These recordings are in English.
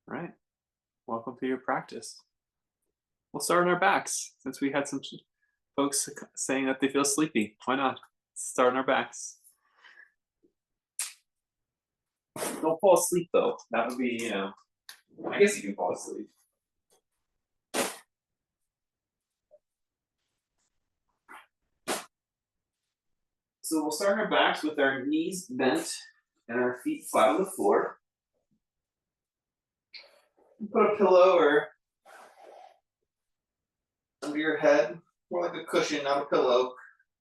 All right. Welcome to your practice. We'll start on our backs since we had some folks saying that they feel sleepy. Why not? Start on our backs. Don't fall asleep though. That would be, I guess you can fall asleep. So we'll start on our backs with our knees bent and our feet flat on the floor. Put a pillow or under your head, more like a cushion, not a pillow.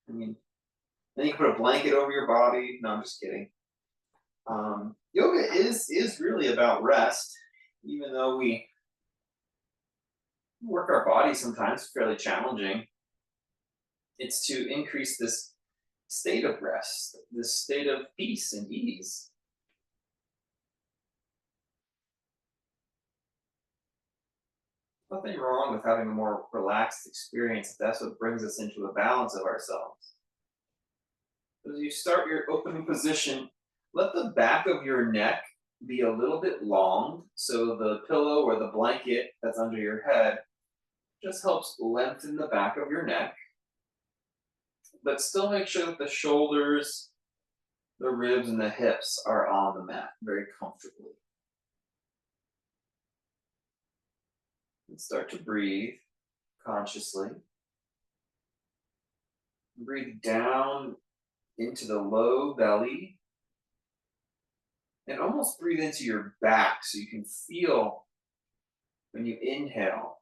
I mean, then you can put a blanket over your body. No, I'm just kidding. Yoga is really about rest, even though we work our body sometimes fairly challenging. It's to increase this state of rest, this state of peace and ease. Nothing wrong with having a more relaxed experience. That's what brings us into a balance of ourselves. As you start your opening position, let the back of your neck be a little bit long so the pillow or the blanket that's under your head just helps lengthen the back of your neck, but still make sure that the shoulders, the ribs, and the hips are on the mat very comfortably. And start to breathe consciously. Breathe down into the low belly and almost breathe into your back so you can feel when you inhale,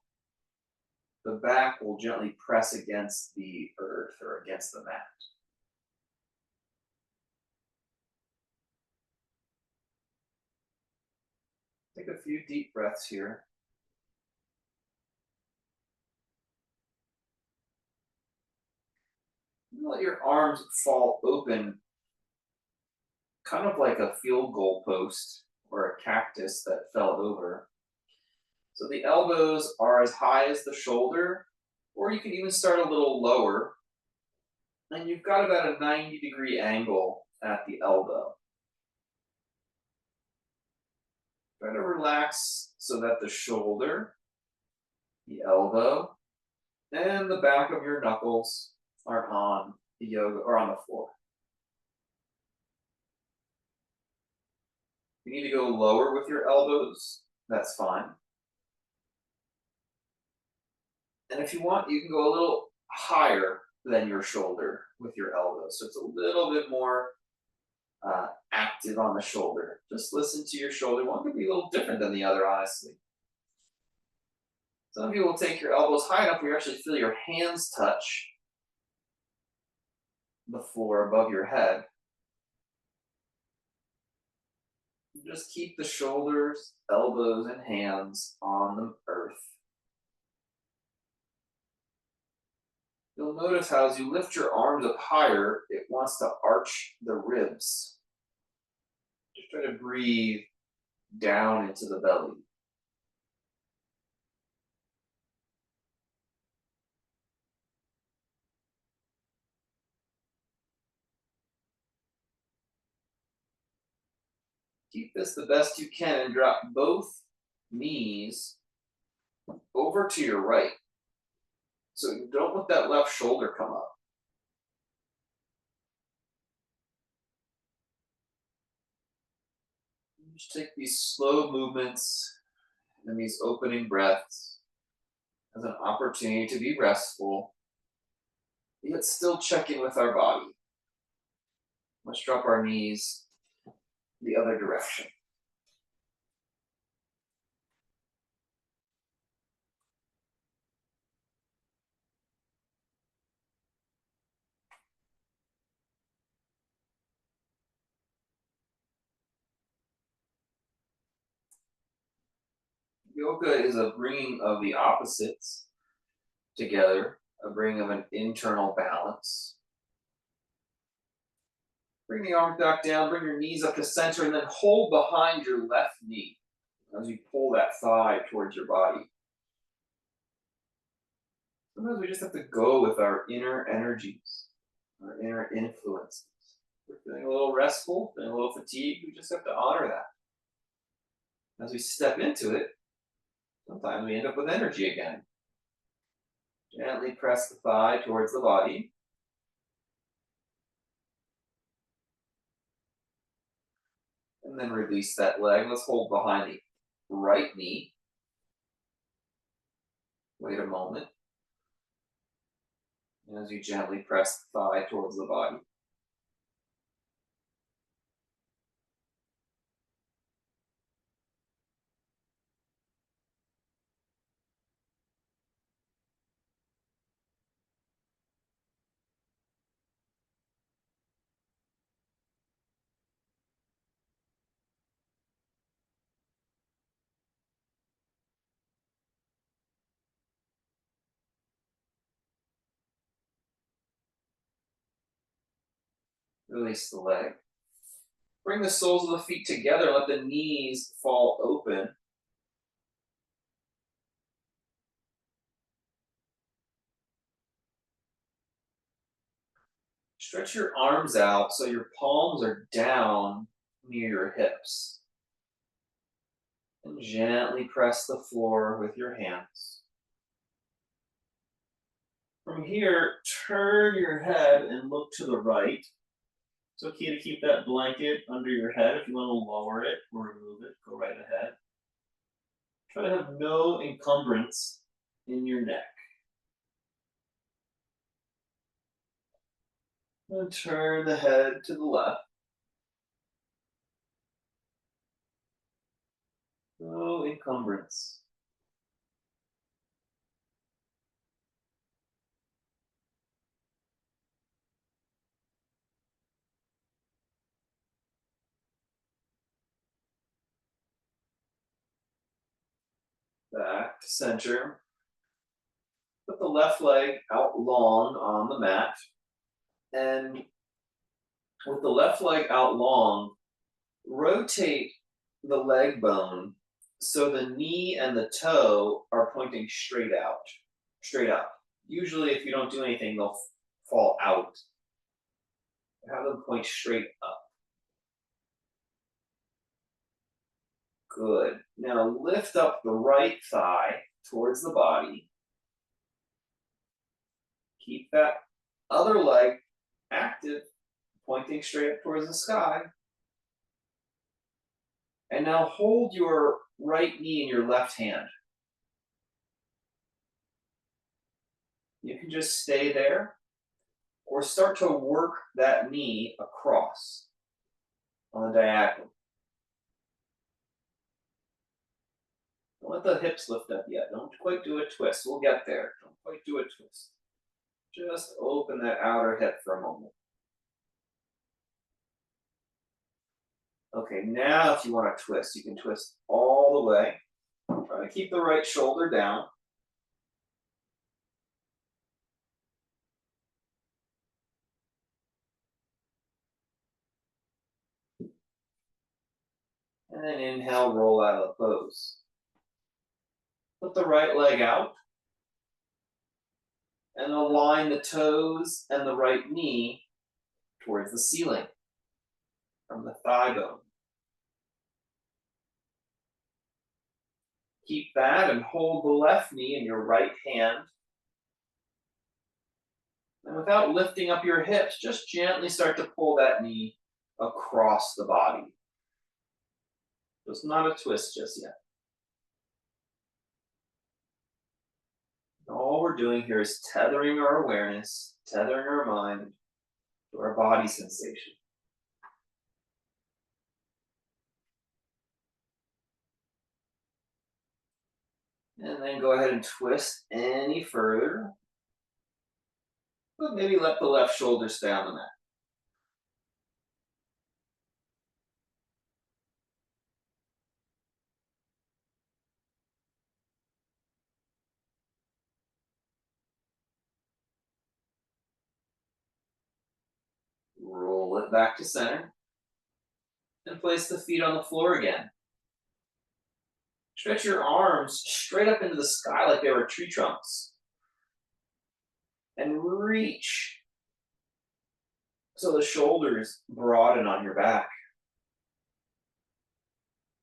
the back will gently press against the earth or against the mat. Take a few deep breaths here. Let your arms fall open, kind of like a field goal post or a cactus that fell over. So the elbows are as high as the shoulder, or you can even start a little lower. And you've got about a 90-degree angle at the elbow. Try to relax so that the shoulder, the elbow, and the back of your knuckles are on the yoga or on the floor. If you need to go lower with your elbows, that's fine. And if you want, you can go a little higher than your shoulder with your elbows. So it's a little bit more active on the shoulder. Just listen to your shoulder. One could be a little different than the other, honestly. Some of you will take your elbows high enough where you actually feel your hands touch the floor above your head. Just keep the shoulders, elbows, and hands on the earth. You'll notice how as you lift your arms up higher, it wants to arch the ribs. Just try to breathe down into the belly. Keep this the best you can and drop both knees over to your right. So don't let that left shoulder come up. Just take these slow movements and these opening breaths as an opportunity to be restful, yet still check in with our body. Let's drop our knees the other direction. Yoga is a bringing of the opposites together, a bringing of an internal balance. Bring the arms back down, bring your knees up to center, and then hold behind your left knee as you pull that thigh towards your body. Sometimes we just have to go with our inner energies, our inner influences. We're feeling a little restful, feeling a little fatigued, we just have to honor that. As we step into it, sometimes we end up with energy again. Gently press the thigh towards the body. And then release that leg. Let's hold behind the right knee. Wait a moment. And as you gently press the thigh towards the body. Release the leg. Bring the soles of the feet together. Let the knees fall open. Stretch your arms out so your palms are down near your hips. And gently press the floor with your hands. From here, turn your head and look to the right. It's okay to keep that blanket under your head. If you want to lower it or remove it, go right ahead. Try to have no encumbrance in your neck. And turn the head to the left. No encumbrance. Back to center. Put the left leg out long on the mat. And with the left leg out long, rotate the leg bone so the knee and the toe are pointing straight out, straight up. Usually, if you don't do anything, they'll fall out. Have them point straight up. Good. Now lift up the right thigh towards the body. Keep that other leg active, pointing straight up towards the sky. And now hold your right knee in your left hand. You can just stay there or start to work that knee across on the diagonal. Don't let the hips lift up yet. Don't quite do a twist. We'll get there. Don't quite do a twist. Just open that outer hip for a moment. Okay, now if you want to twist, you can twist all the way. Try to keep the right shoulder down. And then inhale, roll out of the pose. Put the right leg out. And align the toes and the right knee towards the ceiling from the thigh bone. Keep that and hold the left knee in your right hand. And without lifting up your hips, just gently start to pull that knee across the body. So it's not a twist just yet. All we're doing here is tethering our awareness, tethering our mind to our body sensation. And then go ahead and twist any further. But maybe let the left shoulder stay on the mat. Roll it back to center. And place the feet on the floor again. Stretch your arms straight up into the sky like they were tree trunks. And reach so the shoulders broaden on your back.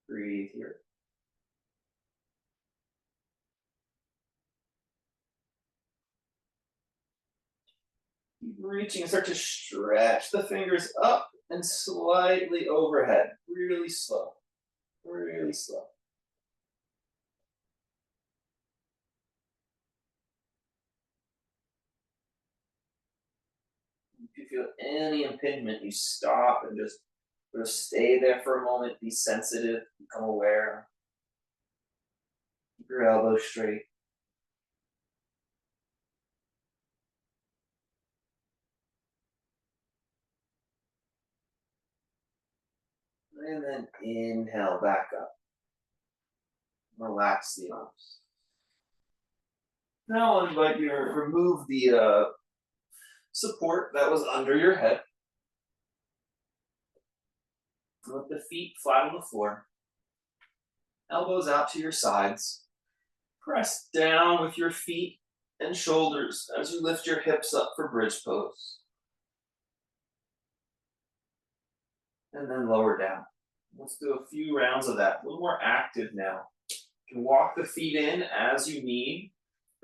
Breathe here. Keep reaching and start to stretch the fingers up and slightly overhead. Really slow. Really slow. If you feel any impingement, you stop and just sort of stay there for a moment. Be sensitive. Become aware. Keep your elbows straight. And then inhale back up. Relax the arms. Now I'll invite you to remove the support that was under your head. Let the feet flat on the floor. Elbows out to your sides. Press down with your feet and shoulders as you lift your hips up for bridge pose. And then lower down. Let's do a few rounds of that. A little more active now. You can walk the feet in as you need.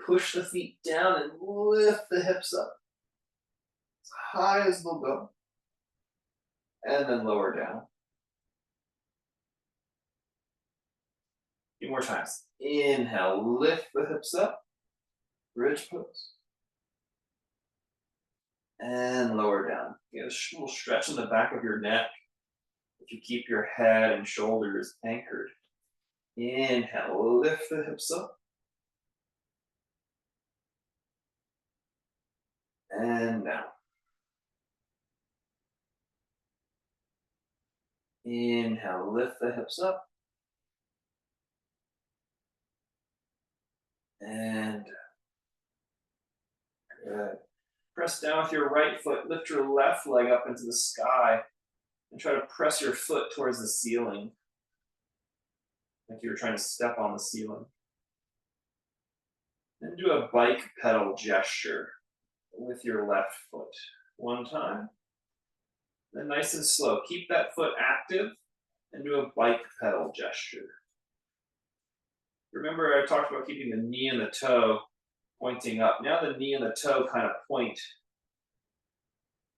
Push the feet down and lift the hips up as high as they'll go. And then lower down. A few more times. Inhale, lift the hips up. Bridge pose. And lower down. Get a little stretch in the back of your neck. If you keep your head and shoulders anchored. Inhale, lift the hips up. And down. Inhale, lift the hips up. And good. Press down with your right foot. Lift your left leg up into the sky. And try to press your foot towards the ceiling. Like you were trying to step on the ceiling. And do a bike pedal gesture with your left foot. One time. Then nice and slow. Keep that foot active and do a bike pedal gesture. Remember I talked about keeping the knee and the toe pointing up. Now the knee and the toe kind of point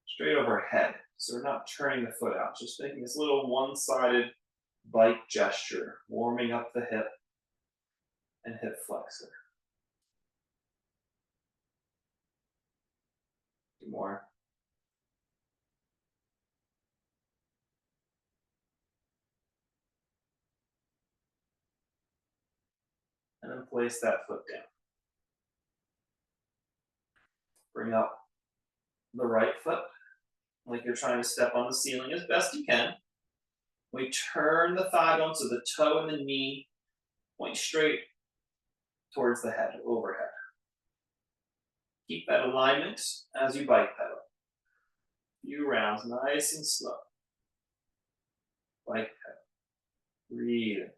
straight overhead. So we're not turning the foot out, just making this little one-sided bike gesture, warming up the hip and hip flexor. Two more. And then place that foot down. Bring up the right foot, like you're trying to step on the ceiling as best you can. We turn the thigh bone so the toe and the knee point straight towards the head, overhead. Keep that alignment as you bike pedal. Few rounds, nice and slow. Bike pedal. Breathe.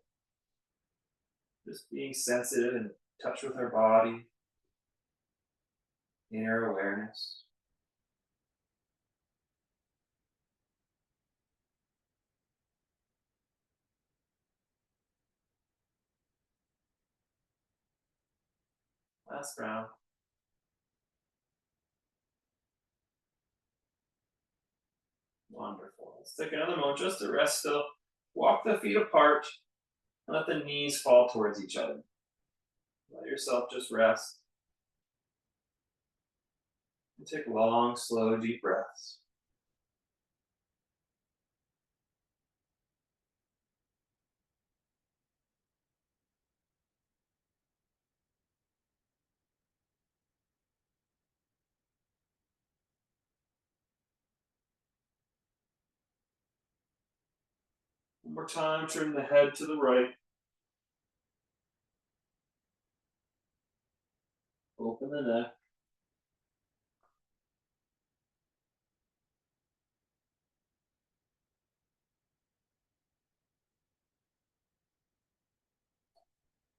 Just being sensitive and touch with our body. Inner awareness. Last round. Wonderful. Let's take another moment just to rest still. Walk the feet apart and let the knees fall towards each other. Let yourself just rest. And take long, slow, deep breaths. One more time, turn the head to the right. Open the neck.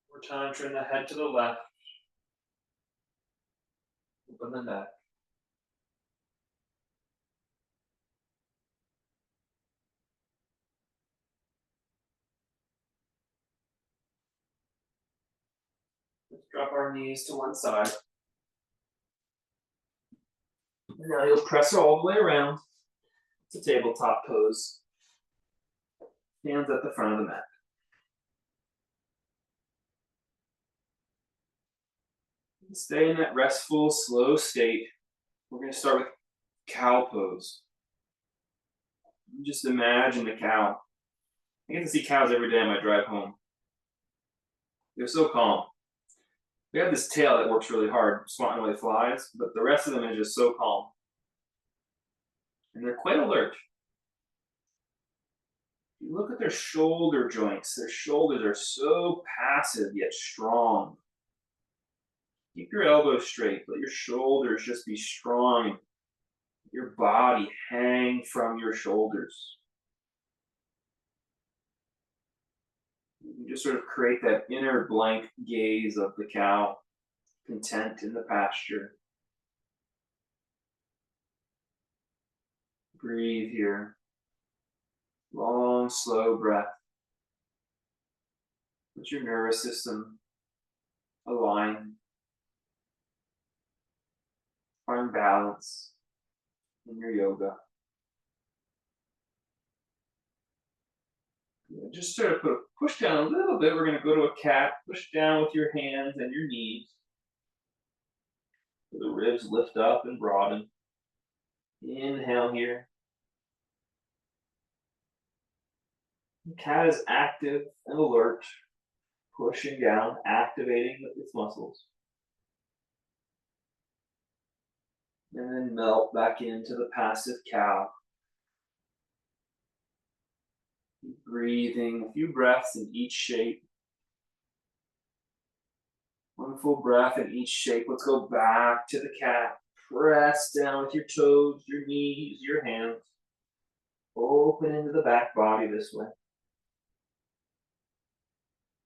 One more time, turn the head to the left. Open the neck. Let's drop our knees to one side. And now you'll press all the way around to tabletop pose. Hands at the front of the mat. Stay in that restful, slow state. We're going to start with cow pose. Just imagine the cow. I get to see cows every day on my drive home. They're so calm. They have this tail that works really hard, swatting away flies, but the rest of them is just so calm. And they're quite alert. You look at their shoulder joints. Their shoulders are so passive yet strong. Keep your elbows straight. Let your shoulders just be strong. Your body hang from your shoulders. You just sort of create that inner blank gaze of the cow, content in the pasture. Breathe here. Long, slow breath. Let your nervous system align. Find balance in your yoga. Just sort of push down a little bit. We're going to go to a cat. Push down with your hands and your knees. So the ribs lift up and broaden. Inhale here. The cat is active and alert, pushing down, activating its muscles. And then melt back into the passive cow. Breathing a few breaths in each shape. One full breath in each shape. Let's go back to the cat. Press down with your toes, your knees, your hands. Open into the back body this way.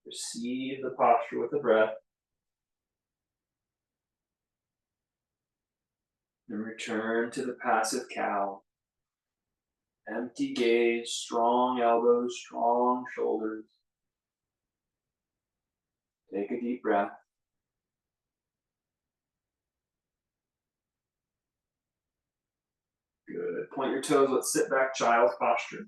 Receive the posture with the breath. And return to the passive cow. Empty gaze, strong elbows, strong shoulders. Take a deep breath. Good. Point your toes. Let's sit back, child's posture.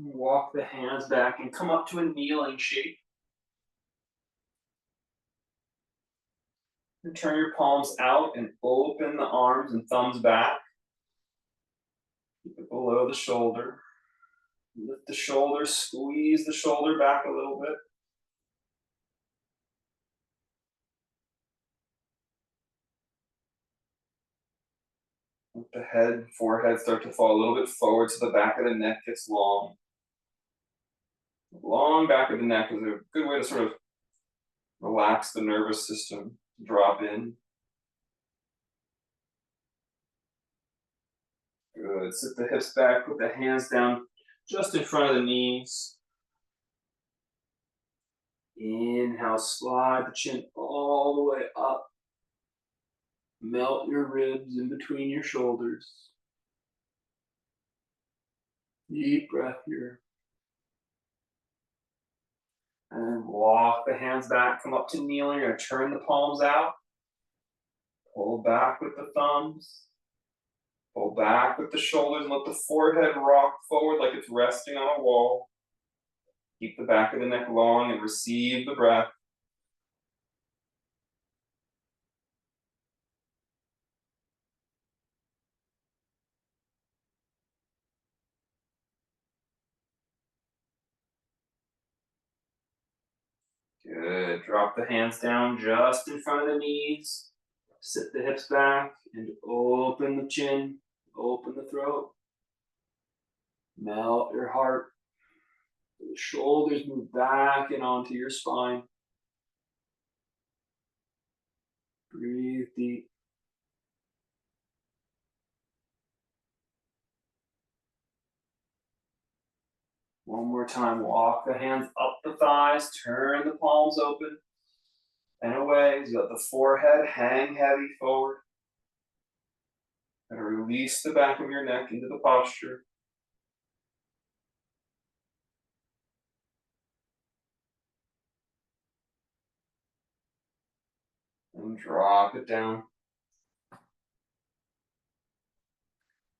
Walk the hands back and come up to a kneeling shape. And turn your palms out and open the arms and thumbs back. Keep it below the shoulder. Lift the shoulder, squeeze the shoulder back a little bit. Let the head, forehead start to fall a little bit forward so the back of the neck gets long. Long back of the neck is a good way to sort of relax the nervous system. Drop in. Good. Sit the hips back, put the hands down just in front of the knees. Inhale, slide the chin all the way up. Melt your ribs in between your shoulders. Deep breath here. And walk the hands back, come up to kneeling. You're going to turn the palms out. Pull back with the thumbs. Pull back with the shoulders and let the forehead rock forward like it's resting on a wall. Keep the back of the neck long and receive the breath. Good. Drop the hands down just in front of the knees. Sit the hips back and open the chin, open the throat. Melt your heart. The shoulders move back and onto your spine. Breathe deep. One more time, walk the hands up the thighs, turn the palms open and away. You let the forehead hang heavy forward. And release the back of your neck into the posture. And drop it down.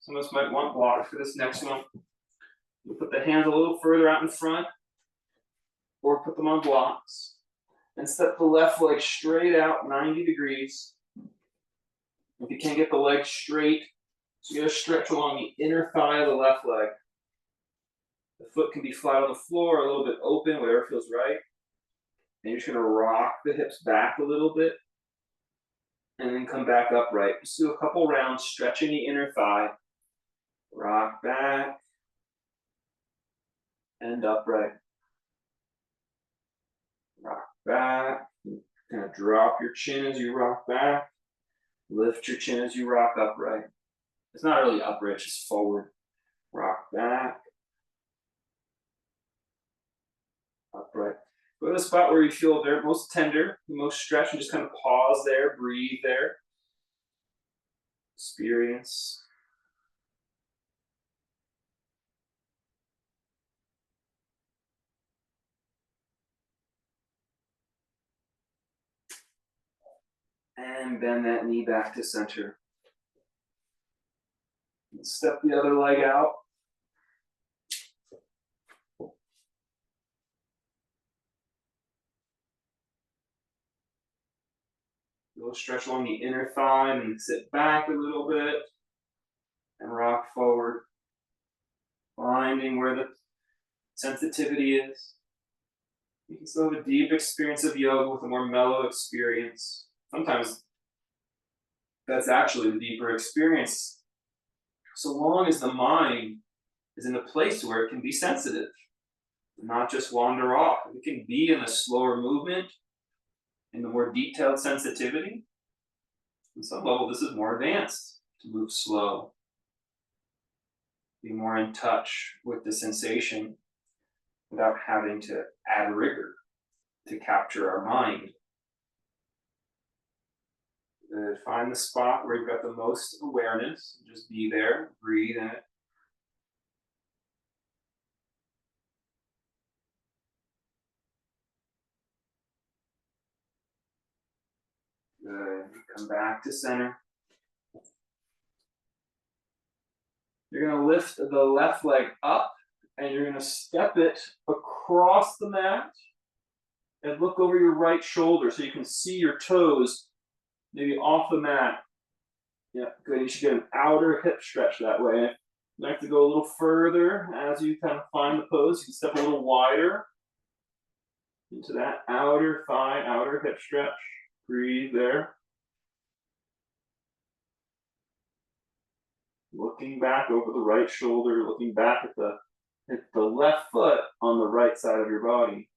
Some of us might want blocks for this next one. We'll put the hands a little further out in front, or put them on blocks. And step the left leg straight out 90 degrees. If you can't get the leg straight, so you gotta stretch along the inner thigh of the left leg. The foot can be flat on the floor, a little bit open, whatever feels right. And you're just gonna rock the hips back a little bit. And then come back upright. Just do a couple rounds, stretching the inner thigh. Rock back. And upright. Rock back. Kind of drop your chin as you rock back. Lift your chin as you rock upright. It's not really upright, it's just forward. Rock back. Upright. Go to the spot where you feel there most tender, most stretch, and just kind of pause there, breathe there. Experience. And bend that knee back to center. Step the other leg out. A little stretch along the inner thigh and sit back a little bit and rock forward. Finding where the sensitivity is. You can still have a deep experience of yoga with a more mellow experience. Sometimes that's actually the deeper experience. So long as the mind is in a place where it can be sensitive, not just wander off. It can be in a slower movement, in the more detailed sensitivity. On some level, this is more advanced, to move slow, be more in touch with the sensation without having to add rigor to capture our mind. Find the spot where you've got the most awareness. Just be there, breathe in it. Good. Come back to center. You're going to lift the left leg up and you're going to step it across the mat and look over your right shoulder so you can see your toes maybe off the mat. Yeah, good. You should get an outer hip stretch that way. You have to go a little further as you kind of find the pose. You can step a little wider into that outer thigh, outer hip stretch. Breathe there. Looking back over the right shoulder, looking back at the left foot on the right side of your body.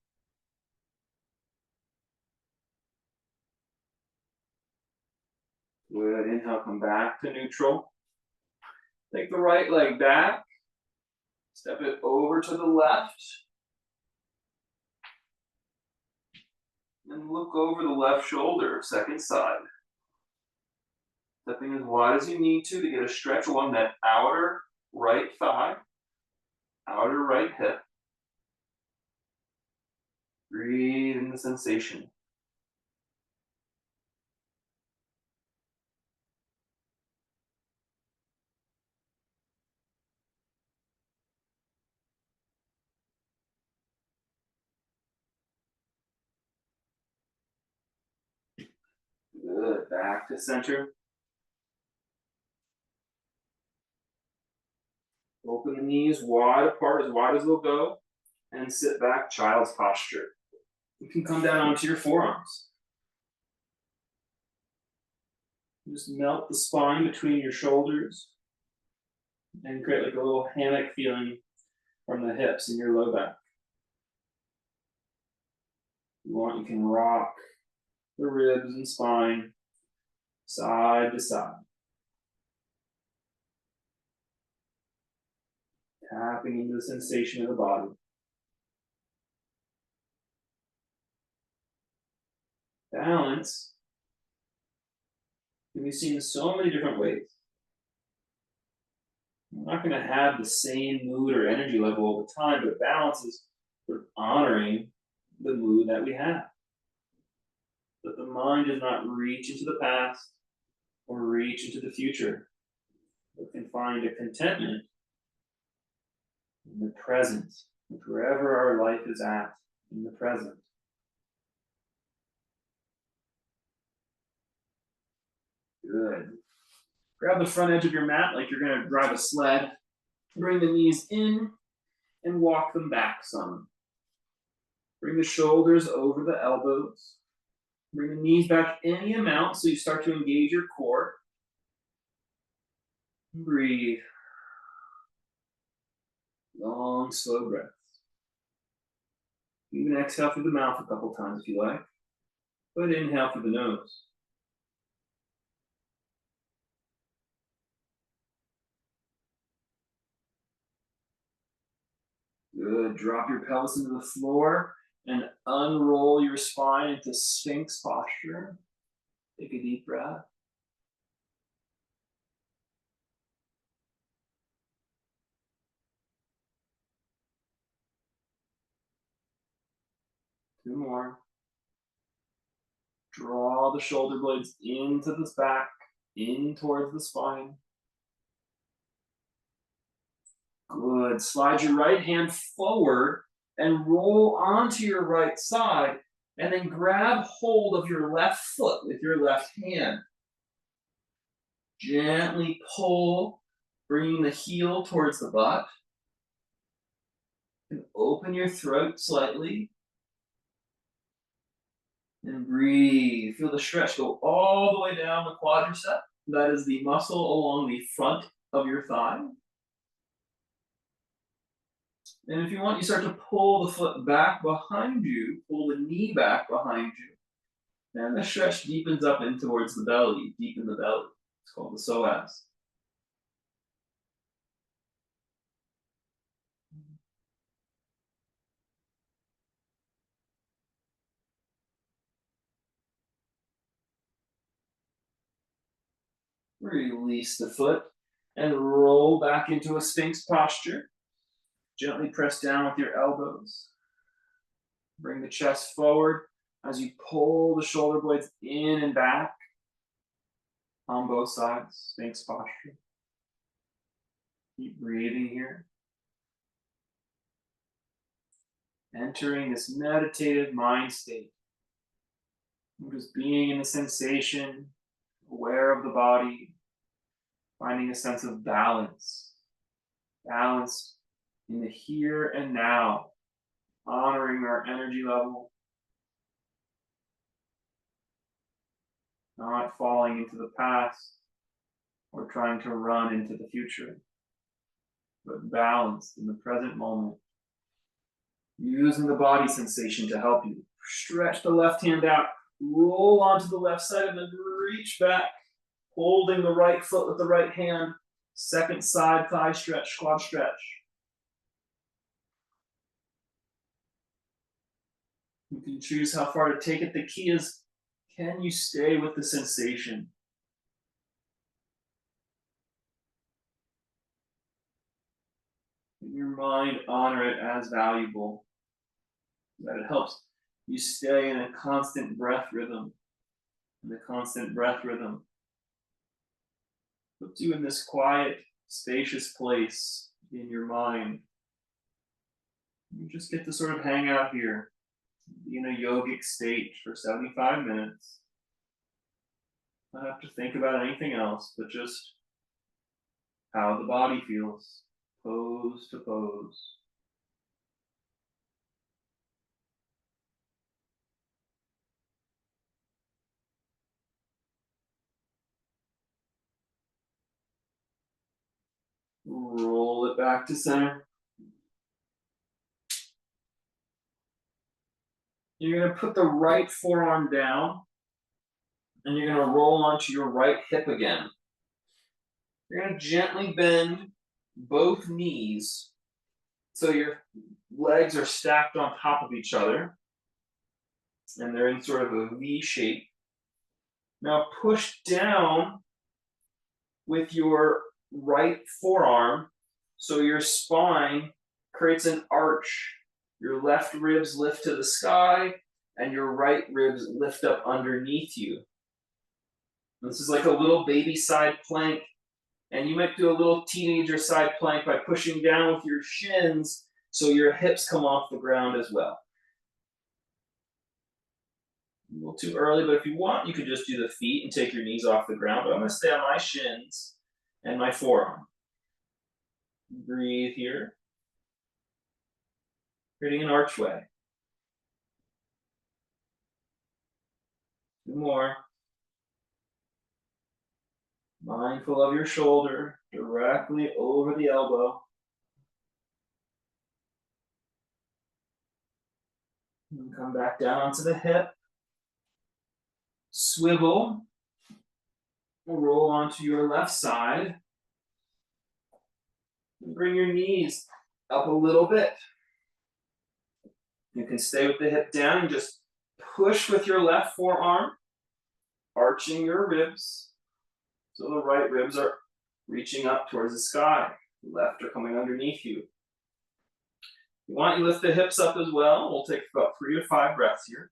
Good. Inhale, come back to neutral. Take the right leg back. Step it over to the left. And look over the left shoulder, second side. Stepping as wide as you need to get a stretch along that outer right thigh, outer right hip. Breathe in the sensation. Good. Back to center. Open the knees wide apart, as wide as they'll go, and sit back, child's posture. You can come down onto your forearms. Just melt the spine between your shoulders and create like a little hammock feeling from the hips in your low back. If you want, you can rock the ribs and spine side to side. Tapping into the sensation of the body. Balance can be seen in so many different ways. We're not going to have the same mood or energy level all the time, but balance is sort of honoring the mood that we have. That the mind does not reach into the past or reach into the future, but can find a contentment in the present, with wherever our life is at in the present. Good. Grab the front edge of your mat like you're going to drive a sled. Bring the knees in and walk them back some. Bring the shoulders over the elbows. Bring the knees back any amount so you start to engage your core. Breathe. Long, slow breaths. You can exhale through the mouth a couple times if you like, but inhale through the nose. Good. Drop your pelvis into the floor and unroll your spine into Sphinx posture. Take a deep breath. Two more. Draw the shoulder blades into the back, in towards the spine. Good. Slide your right hand forward and roll onto your right side, and then grab hold of your left foot with your left hand. Gently pull, bringing the heel towards the butt. And open your throat slightly. And breathe. Feel the stretch go all the way down the quadricep. That is the muscle along the front of your thigh. And if you want, you start to pull the foot back behind you, pull the knee back behind you. And the stretch deepens up in towards the belly, deep in the belly. It's called the psoas. Release the foot and roll back into a Sphinx posture. Gently press down with your elbows. Bring the chest forward as you pull the shoulder blades in and back on both sides, Sphinx posture. Keep breathing here. Entering this meditative mind state. Just being in the sensation, aware of the body, finding a sense of balance. Balance in the here and now, honoring our energy level, not falling into the past or trying to run into the future, but balanced in the present moment. Using the body sensation to help you. Stretch the left hand out, roll onto the left side, and then reach back, holding the right foot with the right hand. Second side thigh stretch, quad stretch. You can choose how far to take it. The key is, can you stay with the sensation? In your mind, honor it as valuable. That it helps you stay in a constant breath rhythm. And the constant breath rhythm puts you in this quiet, spacious place in your mind. You just get to sort of hang out here, be in a yogic state for 75 minutes. Not have to think about anything else, but just how the body feels, pose to pose. Roll it back to center. You're going to put the right forearm down, and you're going to roll onto your right hip again. You're going to gently bend both knees so your legs are stacked on top of each other, and they're in sort of a V shape. Now push down with your right forearm, so your spine creates an arch. Your left ribs lift to the sky, and your right ribs lift up underneath you. This is like a little baby side plank, and you might do a little teenager side plank by pushing down with your shins so your hips come off the ground as well. A little too early, but if you want, you could just do the feet and take your knees off the ground. But I'm going to stay on my shins and my forearm. Breathe here, creating an archway. 2 more. Mindful of your shoulder directly over the elbow. And come back down onto the hip. Swivel. Roll onto your left side. And bring your knees up a little bit. You can stay with the hip down and just push with your left forearm, arching your ribs. So the right ribs are reaching up towards the sky. The left are coming underneath you. If you want, you lift the hips up as well. We'll take about 3 to 5 breaths here.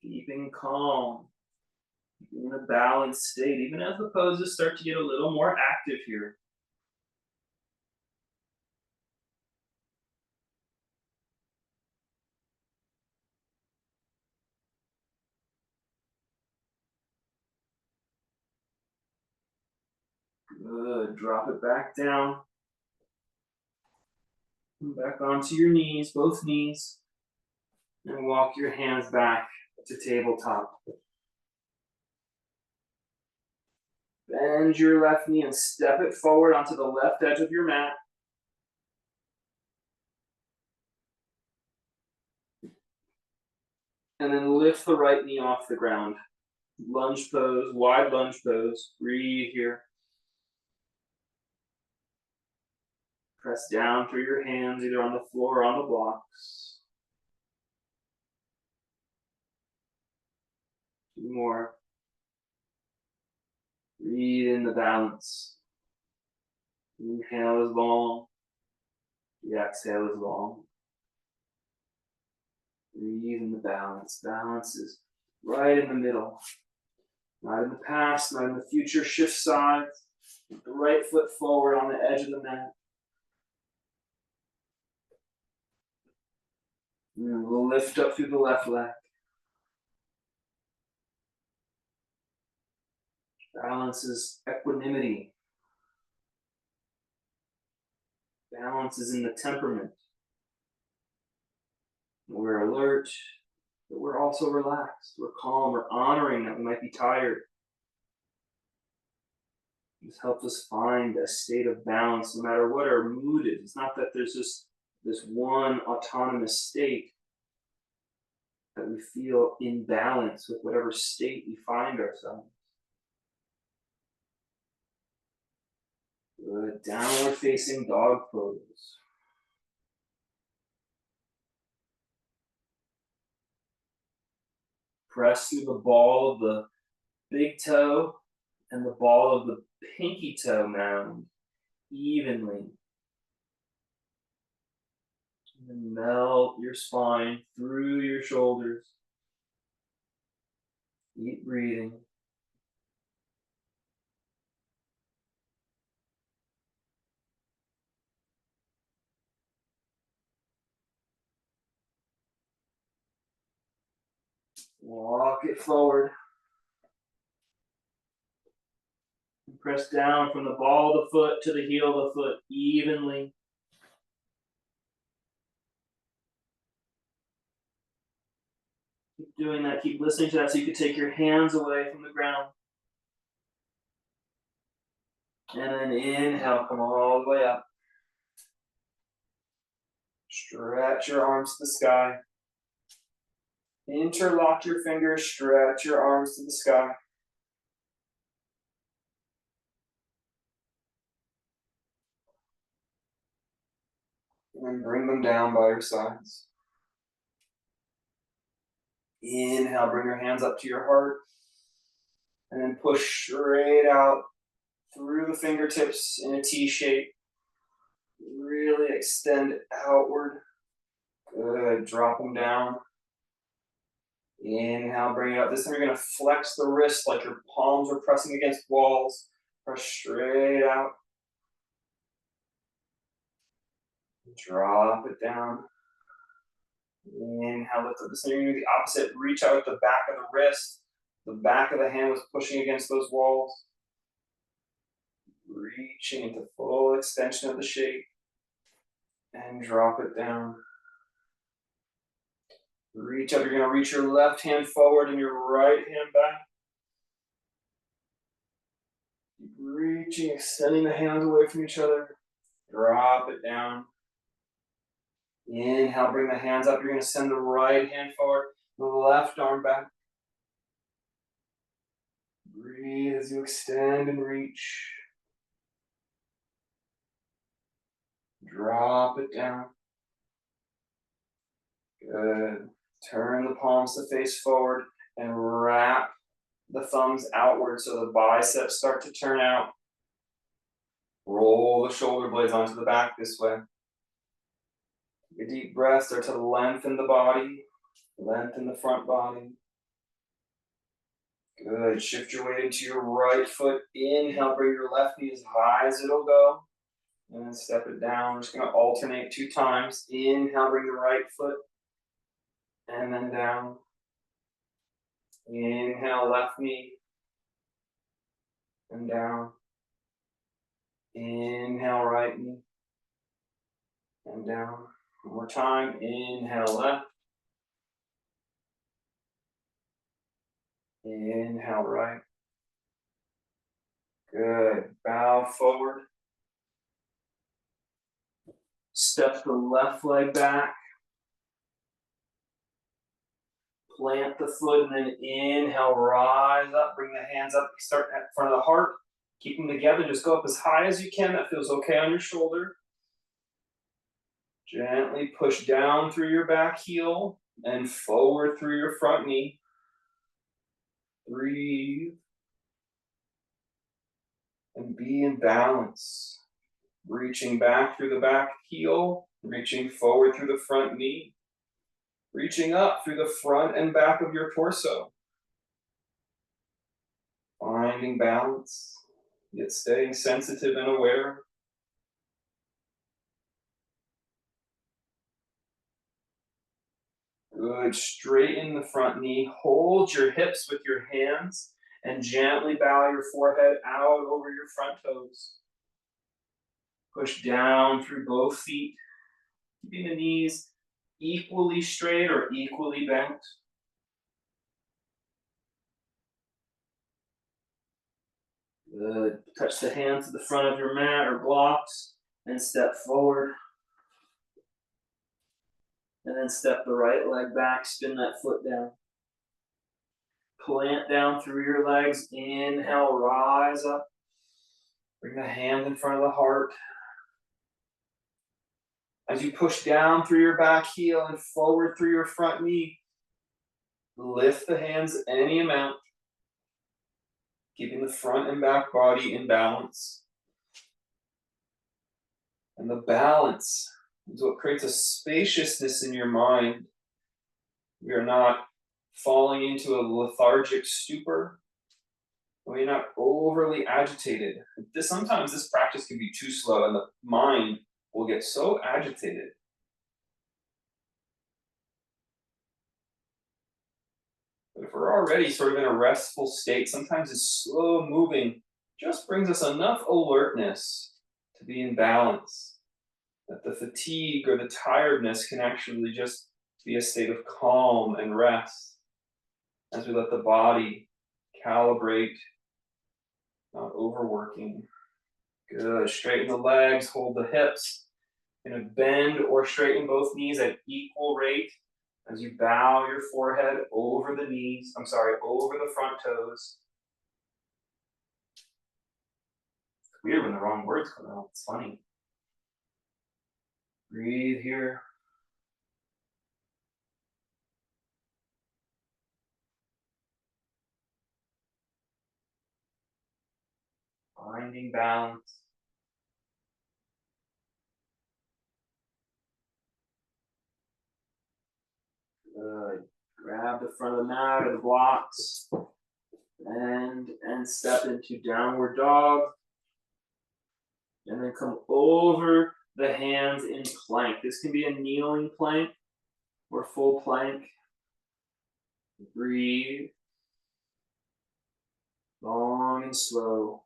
Keeping calm, keeping in a balanced state, even as the poses start to get a little more active here. Good, drop it back down. Come back onto your knees, both knees. And walk your hands back to tabletop. Bend your left knee and step it forward onto the left edge of your mat. And then lift the right knee off the ground. Lunge pose, wide lunge pose. Breathe here. Press down through your hands, either on the floor or on the blocks. 2 more. Breathe in the balance. Inhale is long. The exhale is long. Breathe in the balance. Balance is right in the middle. Not in the past, not in the future. Shift sides. Put the right foot forward on the edge of the mat. And we'll lift up through the left leg. Balance is equanimity. Balance is in the temperament. We're alert, but we're also relaxed. We're calm. We're honoring that we might be tired. This helps us find a state of balance no matter what our mood is. It's not that there's just this one autonomous state, that we feel in balance with whatever state we find ourselves. Good. Downward facing dog pose. Press through the ball of the big toe and the ball of the pinky toe mound evenly. And then melt your spine through your shoulders. Keep breathing. Walk it forward. And press down from the ball of the foot to the heel of the foot evenly. Keep doing that. Keep listening to that so you can take your hands away from the ground. And then inhale, come all the way up. Stretch your arms to the sky. Interlock your fingers, stretch your arms to the sky. And bring them down by your sides. Inhale, bring your hands up to your heart. And then push straight out through the fingertips in a T shape. Really extend outward. Good. Drop them down. Inhale, bring it up. This time you're going to flex the wrist like your palms are pressing against walls. Press straight out. Drop it down. Inhale, lift up. This time you're going to do the opposite. Reach out at the back of the wrist. The back of the hand was pushing against those walls. Reaching into full extension of the shape. And drop it down. Reach up. You're going to reach your left hand forward and your right hand back. Keep reaching, extending the hands away from each other. Drop it down. Inhale, bring the hands up. You're going to send the right hand forward, the left arm back. Breathe as you extend and reach. Drop it down. Good. Turn the palms to face forward and wrap the thumbs outward so the biceps start to turn out. Roll the shoulder blades onto the back this way. Take a deep breath, start to lengthen the body, lengthen the front body. Good. Shift your weight into your right foot. Inhale, bring your left knee as high as it'll go. And then step it down. We're just going to alternate 2 times. Inhale, bring the right foot. And then down. Inhale, left knee. And down. Inhale, right knee. And down. One more time. Inhale, left. Inhale, right. Good. Bow forward. Step the left leg back. Plant the foot and then inhale, rise up, bring the hands up, start at front of the heart. Keep them together, just go up as high as you can. That feels okay on your shoulder. Gently push down through your back heel and forward through your front knee. Breathe. And be in balance. Reaching back through the back heel, reaching forward through the front knee. Reaching up through the front and back of your torso. Finding balance, yet staying sensitive and aware. Good. Straighten the front knee. Hold your hips with your hands and gently bow your forehead out over your front toes. Push down through both feet, keeping the knees equally straight or equally bent. Good. Touch the hands to the front of your mat or blocks and step forward. And then step the right leg back, spin that foot down. Plant down through your legs. Inhale, rise up. Bring the hand in front of the heart. As you push down through your back heel and forward through your front knee, lift the hands any amount, keeping the front and back body in balance. And the balance is what creates a spaciousness in your mind. We are not falling into a lethargic stupor. We're not overly agitated. Sometimes this practice can be too slow and the mind will get so agitated. But if we're already sort of in a restful state, sometimes this slow moving just brings us enough alertness to be in balance, that the fatigue or the tiredness can actually just be a state of calm and rest as we let the body calibrate, not overworking. Good. Straighten the legs, hold the hips. Gonna bend or straighten both knees at equal rate as you bow your forehead over the knees, over the front toes. It's weird when the wrong words come out, it's funny. Breathe here. finding balance. Good. Grab the front of the mat or the blocks. And step into downward dog. And then come over the hands in plank. This can be a kneeling plank or full plank. Breathe. Long and slow.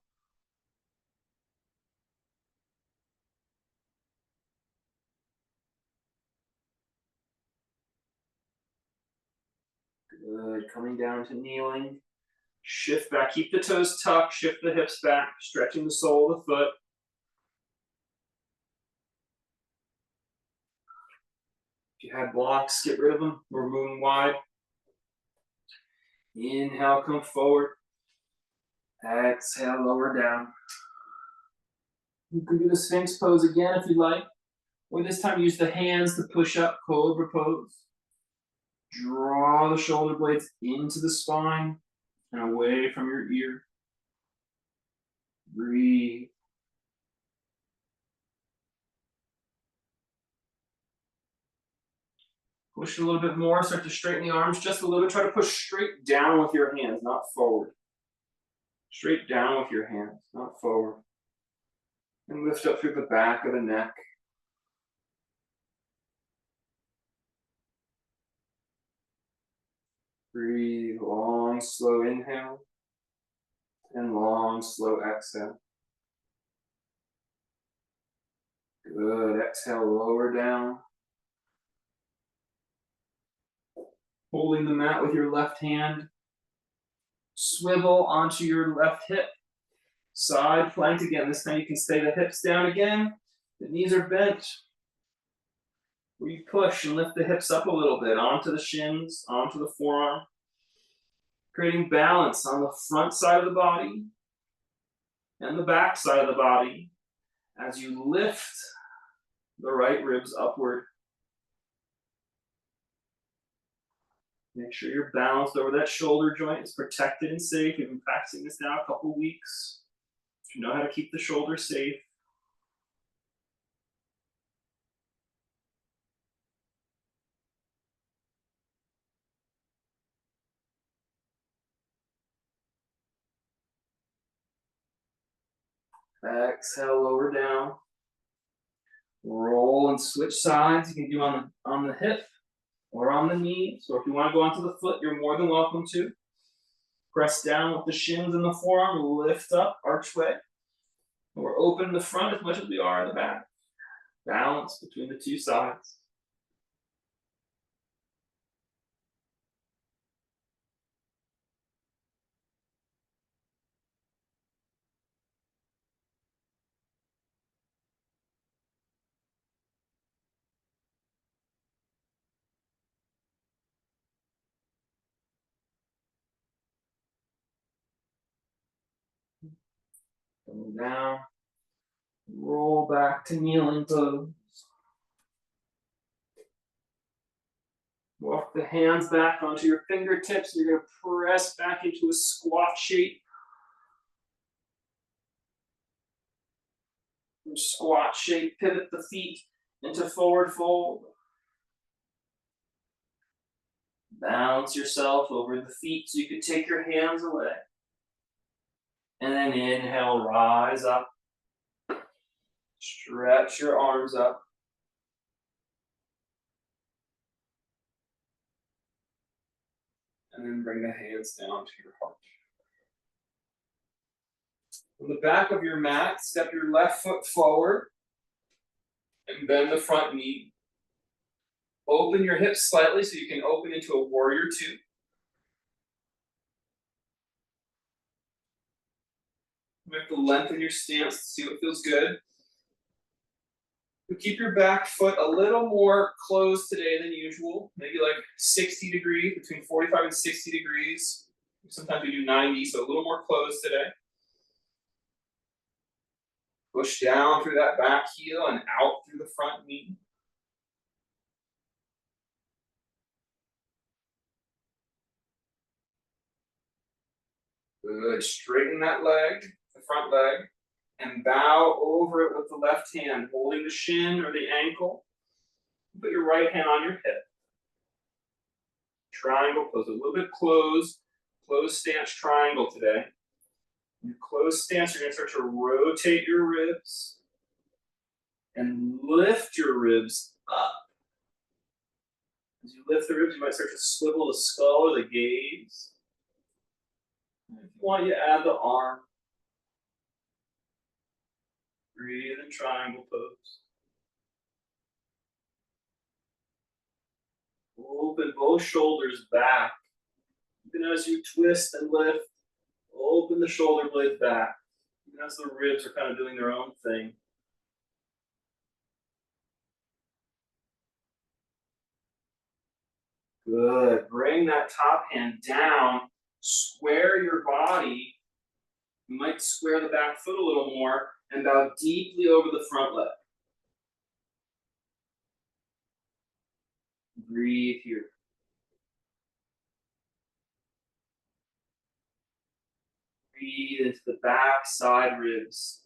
Good. Coming down to kneeling. Shift back. Keep the toes tucked. Shift the hips back. Stretching the sole of the foot. If you had blocks, get rid of them. We're moving wide. Inhale, come forward. Exhale, lower down. You can do the Sphinx pose again if you like. Or this time use the hands to push up, Cobra pose. Draw the shoulder blades into the spine and away from your ear. Breathe. Push a little bit more, start to straighten the arms just a little bit. Try to push straight down with your hands, not forward. Straight down with your hands, not forward. And lift up through the back of the neck. Breathe, long, slow inhale. And long, slow exhale. Good, exhale, lower down. Holding the mat with your left hand. Swivel onto your left hip. Side plank again. This time you can stay the hips down again. The knees are bent. Where you push and lift the hips up a little bit onto the shins, onto the forearm. Creating balance on the front side of the body and the back side of the body as you lift the right ribs upward. Make sure you're balanced over that shoulder joint. It's protected and safe. We've been practicing this now a couple weeks. You know how to keep the shoulder safe. Exhale, lower down. Roll and switch sides. You can do on the hip or on the knee. So if you want to go onto the foot, you're more than welcome to. Press down with the shins and the forearm. Lift up, archway. And we're open in the front as much as we are in the back. Balance between the two sides. Coming down. Roll back to kneeling pose. Walk the hands back onto your fingertips. You're going to press back into a squat shape. From squat shape, pivot the feet into forward fold. Balance yourself over the feet so you can take your hands away. And then inhale, rise up. Stretch your arms up. And then bring the hands down to your heart. On the back of your mat, step your left foot forward and bend the front knee. Open your hips slightly so you can open into a warrior two. You have to lengthen your stance to see what feels good. Keep your back foot a little more closed today than usual, maybe like 60 degrees, between 45 and 60 degrees. Sometimes we do 90, so a little more closed today. Push down through that back heel and out through the front knee. Good, straighten that leg. The front leg and bow over it with the left hand, holding the shin or the ankle. Put your right hand on your hip. Triangle pose, a little bit closed stance triangle today. In your closed stance, you're going to start to rotate your ribs and lift your ribs up. As you lift the ribs, you might start to swivel the skull or the gaze. And if you want, you add the arm. Breathe in triangle pose. Open both shoulders back. Even as you twist and lift, open the shoulder blades back. Even as the ribs are kind of doing their own thing. Good. Bring that top hand down. Square your body. You might square the back foot a little more and bow deeply over the front leg. Breathe here. Breathe into the back side ribs.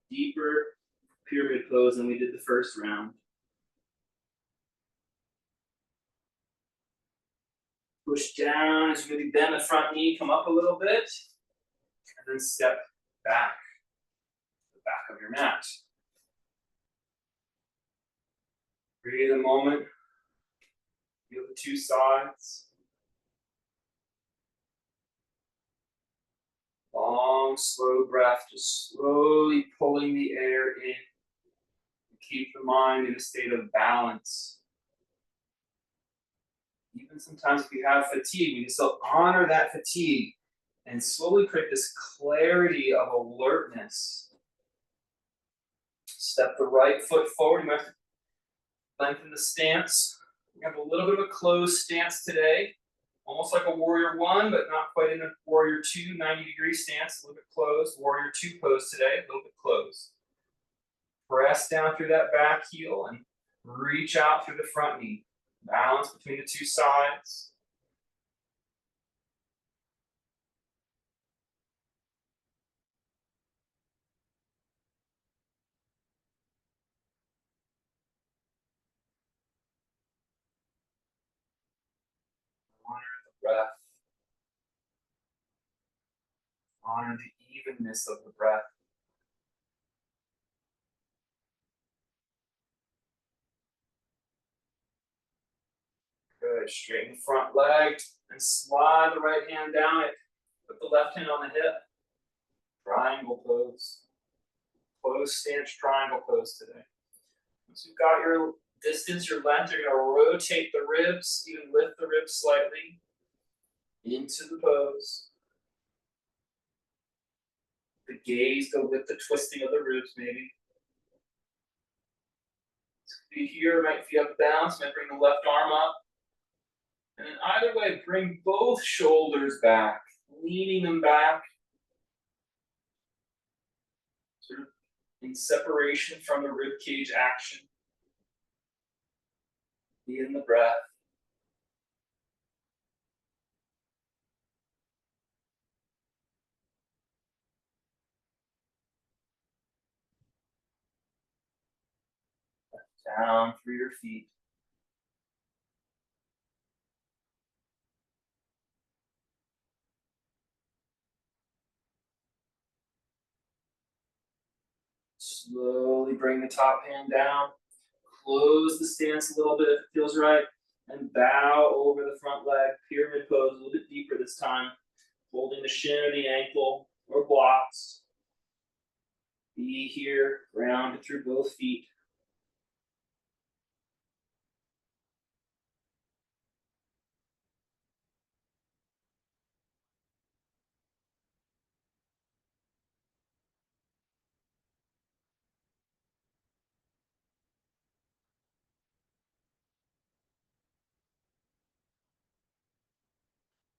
Deeper pyramid pose than we did the first round. Push down as you maybe bend the front knee, come up a little bit, and then step back to the back of your mat. Breathe a moment. Feel the two sides. Long, slow breath, just slowly pulling the air in. Keep the mind in a state of balance. Even sometimes if you have fatigue, we can still honor that fatigue and slowly create this clarity of alertness. Step the right foot forward. You might have to lengthen the stance. We have a little bit of a closed stance today. Almost like a warrior one, but not quite in a warrior two, 90-degree stance, a little bit closed. Warrior two pose today, a little bit closed. Press down through that back heel and reach out through the front knee. Balance between the two sides. Honor the breath. Honor the evenness of the breath. Good. Straighten the front leg and slide the right hand down it. Put the left hand on the hip. Triangle pose. Closed stance triangle pose today. Once you've got your distance, your length, you're going to rotate the ribs, even lift the ribs slightly into the pose. The gaze go with the twisting of the ribs, maybe. Be here, might if you have balance, might bring the left arm up. And then either way, bring both shoulders back, leaning them back. Sort of in separation from the rib cage action. Be in the breath. Down through your feet. Slowly bring the top hand down. Close the stance a little bit if it feels right. And bow over the front leg. Pyramid pose, a little bit deeper this time. Holding the shin or the ankle or blocks. Be here, grounded through both feet.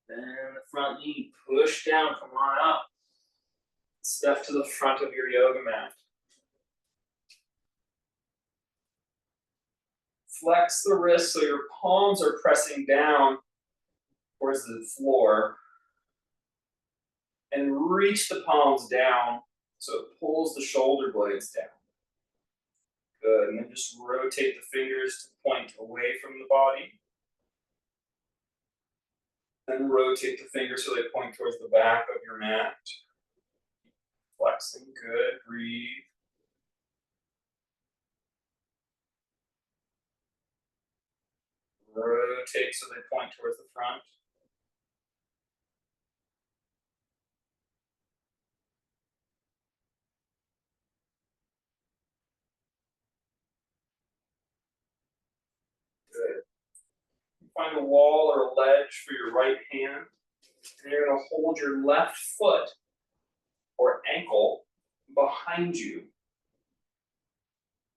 Then the front knee, push down, come on up. Step to the front of your yoga mat. Flex the wrists so your palms are pressing down towards the floor. and reach the palms down so it pulls the shoulder blades down. Good, and then just rotate the fingers to point away from the body. Then rotate the fingers so they point towards the back of your mat. Flexing, good, breathe. Rotate so they point towards the front. Good. Find a wall or a ledge for your right hand, and you're going to hold your left foot or ankle behind you.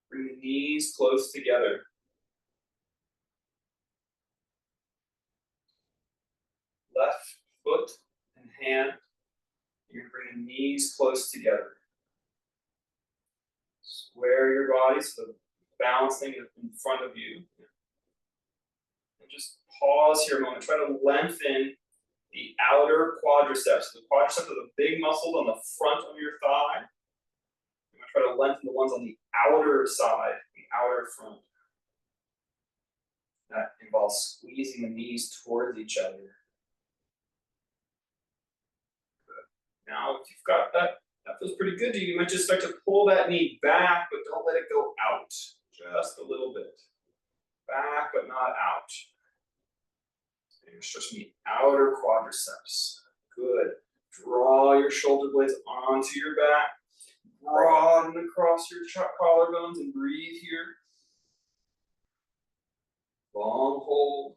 Bring the knees close together. Left foot and hand, you're going to bring the knees close together. Square your body so the balancing is in front of you. And just pause here a moment. Try to lengthen the outer quadriceps. The quadriceps are the big muscles on the front of your thigh. You're going to try to lengthen the ones on the outer side, the outer front. That involves squeezing the knees towards each other. Good. Now, if you've got that, that feels pretty good to you. You might just start to pull that knee back, but don't let it go out. Just a little bit. Back, but not out. So you're stretching the outer quadriceps. Good. Draw your shoulder blades onto your back. Broaden across your collarbones and breathe here. Long hold.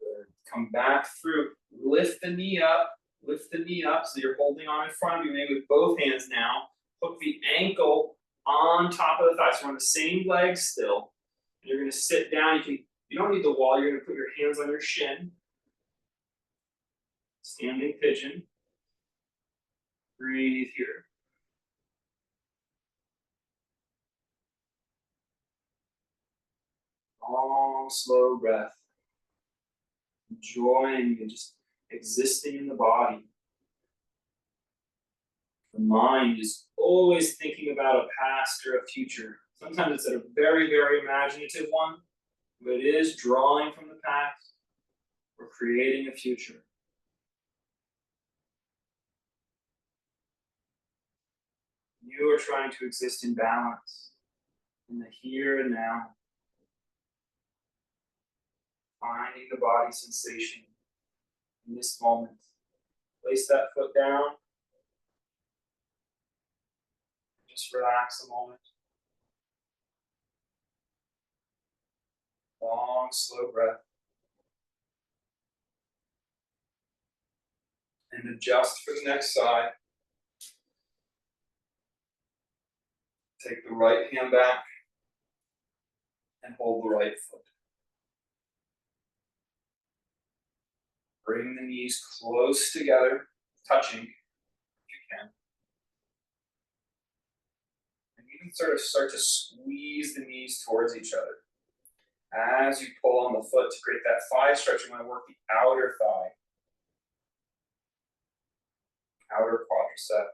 Good. Come back through. Lift the knee up. Lift the knee up so you're holding on in front of you, maybe with both hands now. Hook the ankle on top of the thigh. So we're on the same leg still. And you're going to sit down. You don't need the wall. You're going to put your hands on your shin. Standing pigeon. Breathe here. Long, slow breath. Enjoying and just existing in the body. The mind is always thinking about a past or a future. Sometimes it's a very, very imaginative one, but it is drawing from the past or creating a future. You are trying to exist in balance, in the here and now. Finding the body sensation in this moment. Place that foot down. Just relax a moment. Long, slow breath. And adjust for the next side. Take the right hand back and hold the right foot. Bring the knees close together, touching if you can. And even sort of start to squeeze the knees towards each other. As you pull on the foot to create that thigh stretch, you want to work the outer thigh. Outer quadricep.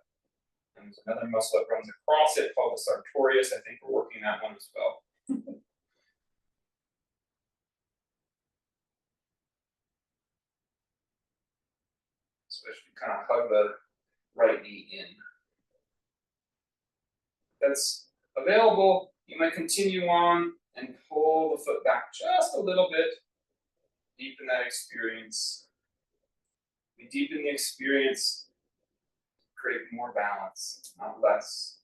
And there's another muscle that runs across it called the sartorius. I think we're working that one as well. So as you kind of hug the right knee in. That's available. You might continue on and pull the foot back just a little bit. Deepen that experience. We deepen the experience, create more balance, not less.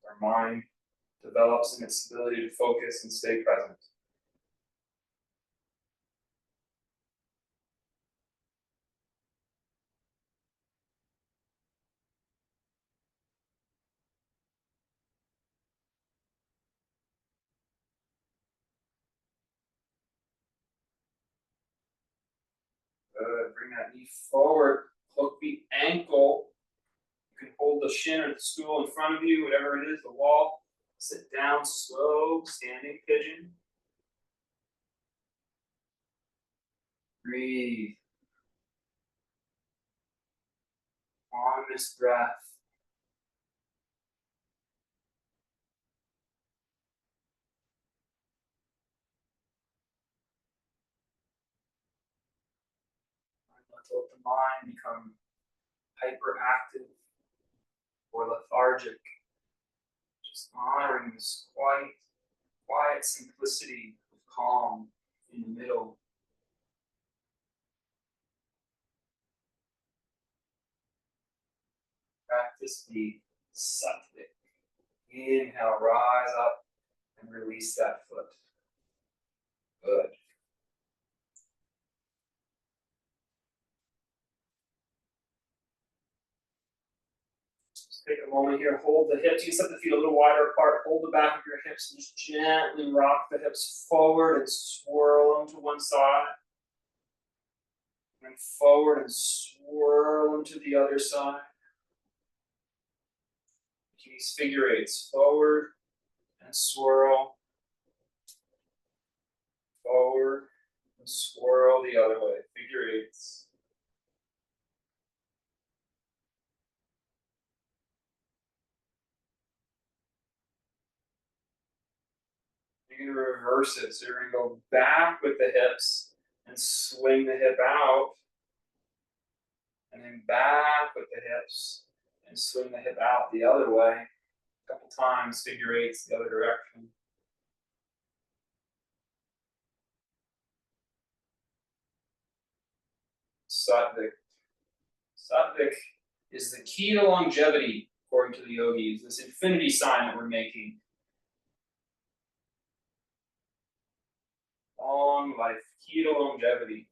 Our mind develops in its ability to focus and stay present. Good. Bring that knee forward. Hook the ankle. You can hold the shin or the stool in front of you, whatever it is, the wall. Sit down slow, standing pigeon. Breathe. Honest breath. Let's let the mind become hyperactive or lethargic. Just honoring this quiet simplicity of calm in the middle. Practice the sattvic. Inhale, rise up and release that foot. Good. Just take a moment here, hold the hips. You can set the feet a little wider apart, hold the back of your hips, and just gently rock the hips forward and swirl them to one side. And forward and swirl them to the other side. These figure eights, forward and swirl, forward and swirl the other way, figure eights. You're going to reverse it, so you're going to go back with the hips and swing the hip out, and then back with the hips and swing the hip out the other way. A couple times, figure eights the other direction. Sattvic. Sattvic is the key to longevity, according to the yogis, this infinity sign that we're making. Long life, key to longevity.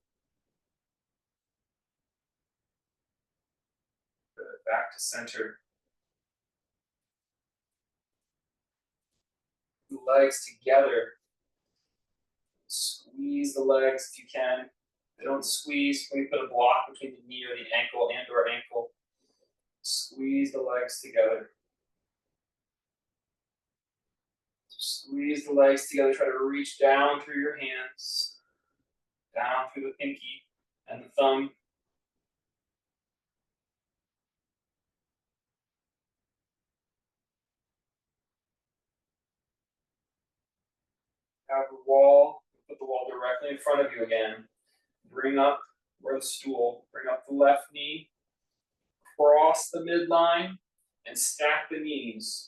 Good. Back to center. The legs together. Squeeze the legs if you can. If they don't squeeze, when you put a block between the knee or the ankle and or ankle. Squeeze the legs together. Squeeze the legs together. Try to reach down through your hands. Down through the pinky and the thumb. Have the wall. Put the wall directly in front of you again. Bring up, or the stool. Bring up the left knee. Cross the midline and stack the knees.